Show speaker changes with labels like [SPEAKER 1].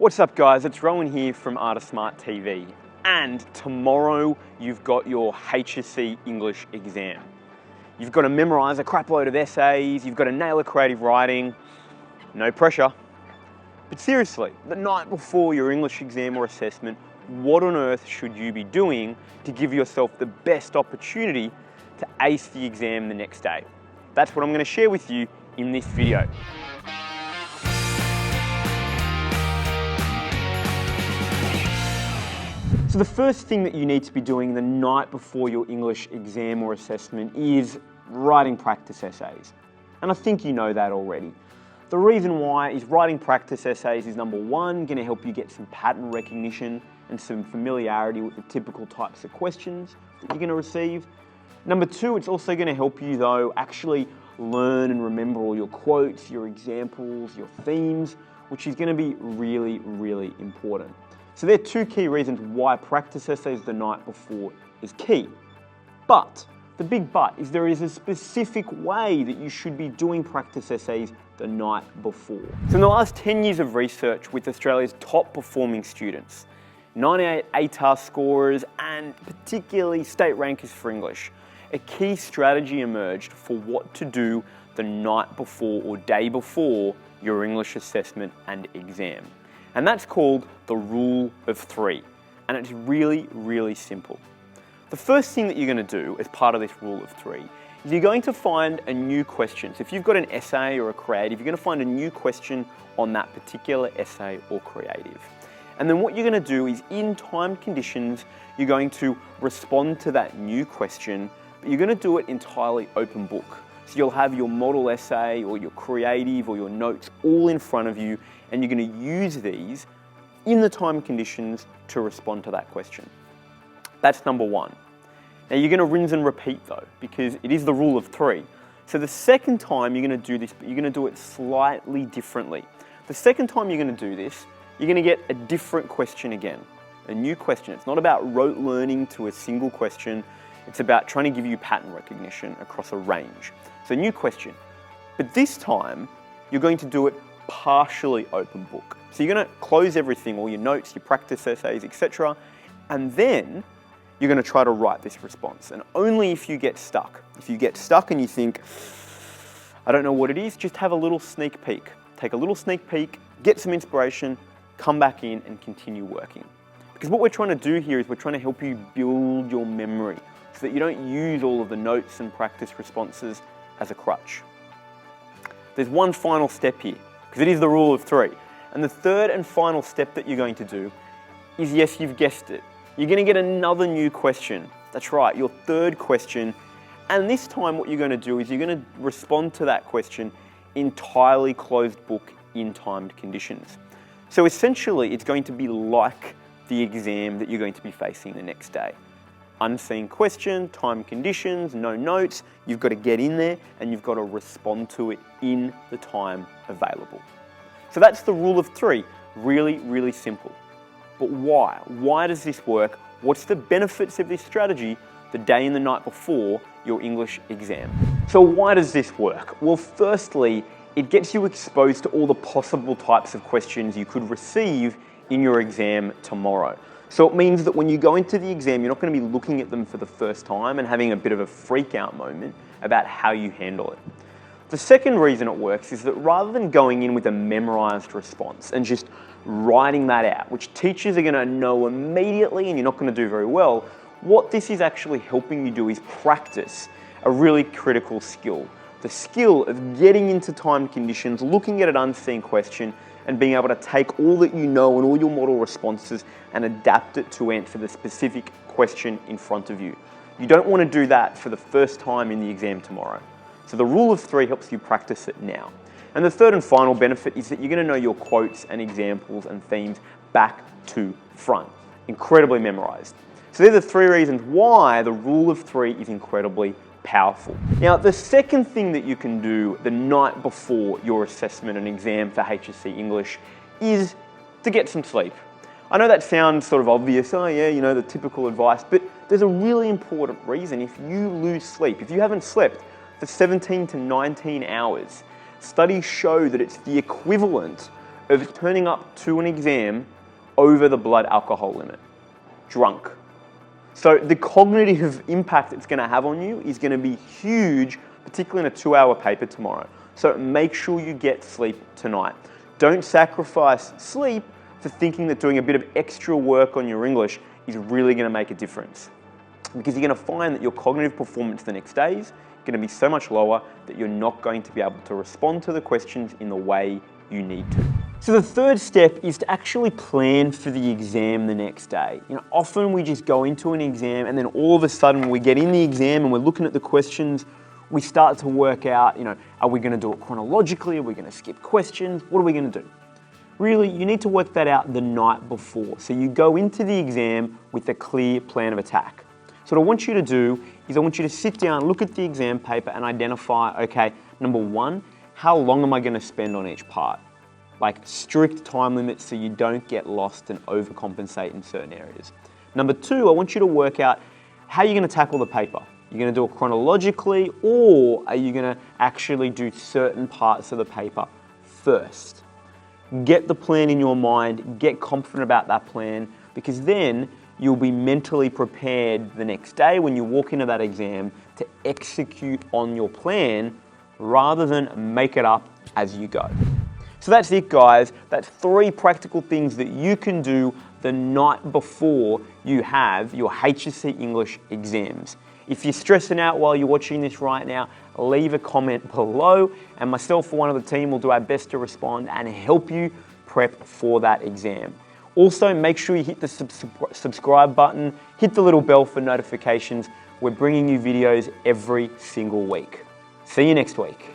[SPEAKER 1] What's up guys, it's Rowan here from Artismart TV, and tomorrow you've got your HSC English exam. You've got to memorise a crap load of essays, you've got to nail a creative writing, no pressure. But seriously, the night before your English exam or assessment, what on earth should you be doing to give yourself the best opportunity to ace the exam the next day? That's what I'm going to share with you in this video. So the first thing that you need to be doing the night before your English exam or assessment is writing practice essays. And I think you know that already. The reason why is writing practice essays is number one, going to help you get some pattern recognition and some familiarity with the typical types of questions that you're going to receive. Number two, it's also going to help you though actually learn and remember all your quotes, your examples, your themes, which is going to be really, really important. So there are two key reasons why practice essays the night before is key. But, the big but, is there is a specific way that you should be doing practice essays the night before. So in the last 10 years of research with Australia's top performing students, 98 ATAR scorers and particularly state rankers for English, a key strategy emerged for what to do the night before or day before your English assessment and exam. And that's called the rule of three. And it's really, really simple. The first thing that you're going to do as part of this rule of three is you're going to find a new question. So if you've got an essay or a creative, you're going to find a new question on that particular essay or creative. And then what you're going to do is in timed conditions, you're going to respond to that new question, but you're going to do it entirely open book. So you'll have your model essay or your creative or your notes all in front of you, and you're going to use these in the time conditions to respond to that question. That's number one. Now you're going to rinse and repeat though, because it is the rule of three. So the second time you're going to do this, but you're going to do it slightly differently. The second time you're going to do this, you're going to get a different question again, a new question. It's not about rote learning to a single question. It's about trying to give you pattern recognition across a range. So new question, but this time you're going to do it partially open book. So you're going to close everything, all your notes, your practice essays, etc. And then you're going to try to write this response. And only if you get stuck. If you get stuck and you think, I don't know what it is, just have a little sneak peek. Take a little sneak peek, get some inspiration, come back in and continue working. Because what we're trying to do here is we're trying to help you build your memory so that you don't use all of the notes and practice responses as a crutch. There's one final step here, because it is the rule of three. And the third and final step that you're going to do is, yes, you've guessed it. You're going to get another new question. That's right, your third question. And this time what you're going to do is you're going to respond to that question entirely closed book in timed conditions. So essentially it's going to be like the exam that you're going to be facing the next day. Unseen question, time conditions, no notes, you've got to get in there and you've got to respond to it in the time available. So that's the rule of three, really, really simple. But why? Why does this work? What's the benefits of this strategy the day and the night before your English exam? So why does this work? Well, firstly, it gets you exposed to all the possible types of questions you could receive in your exam tomorrow. So it means that when you go into the exam, you're not going to be looking at them for the first time and having a bit of a freak out moment about how you handle it. The second reason it works is that rather than going in with a memorized response and just writing that out, which teachers are going to know immediately and you're not going to do very well, what this is actually helping you do is practice a really critical skill. The skill of getting into timed conditions, looking at an unseen question, and being able to take all that you know and all your model responses and adapt it to answer the specific question in front of you. You don't want to do that for the first time in the exam tomorrow. So the rule of three helps you practice it now. And the third and final benefit is that you're going to know your quotes and examples and themes back to front. Incredibly memorized. So they're the three reasons why the rule of three is incredibly powerful. Now, the second thing that you can do the night before your assessment and exam for HSC English is to get some sleep. I know that sounds sort of obvious, oh yeah, you know, the typical advice, but there's a really important reason. If you lose sleep, if you haven't slept for 17 to 19 hours, studies show that it's the equivalent of turning up to an exam over the blood alcohol limit, drunk. So the cognitive impact it's going to have on you is going to be huge, particularly in a 2-hour paper tomorrow. So make sure you get sleep tonight. Don't sacrifice sleep for thinking that doing a bit of extra work on your English is really going to make a difference. Because you're going to find that your cognitive performance the next day is going to be so much lower that you're not going to be able to respond to the questions in the way you need to. So the third step is to actually plan for the exam the next day. Often we just go into an exam and then all of a sudden we get in the exam and we're looking at the questions, we start to work out, are we going to do it chronologically? Are we going to skip questions? What are we going to do? Really, you need to work that out the night before. So you go into the exam with a clear plan of attack. So what I want you to do is I want you to sit down, look at the exam paper and identify, okay, number one, how long am I going to spend on each part? Like strict time limits so you don't get lost and overcompensate in certain areas. Number two, I want you to work out how you're going to tackle the paper. You're going to do it chronologically, or are you going to actually do certain parts of the paper first? Get the plan in your mind, get confident about that plan, because then you'll be mentally prepared the next day when you walk into that exam to execute on your plan rather than make it up as you go. So that's it, guys. That's 3 practical things that you can do the night before you have your HSC English exams. If you're stressing out while you're watching this right now, leave a comment below and myself or one of the team will do our best to respond and help you prep for that exam. Also, make sure you hit the subscribe button, hit the little bell for notifications. We're bringing you videos every single week. See you next week.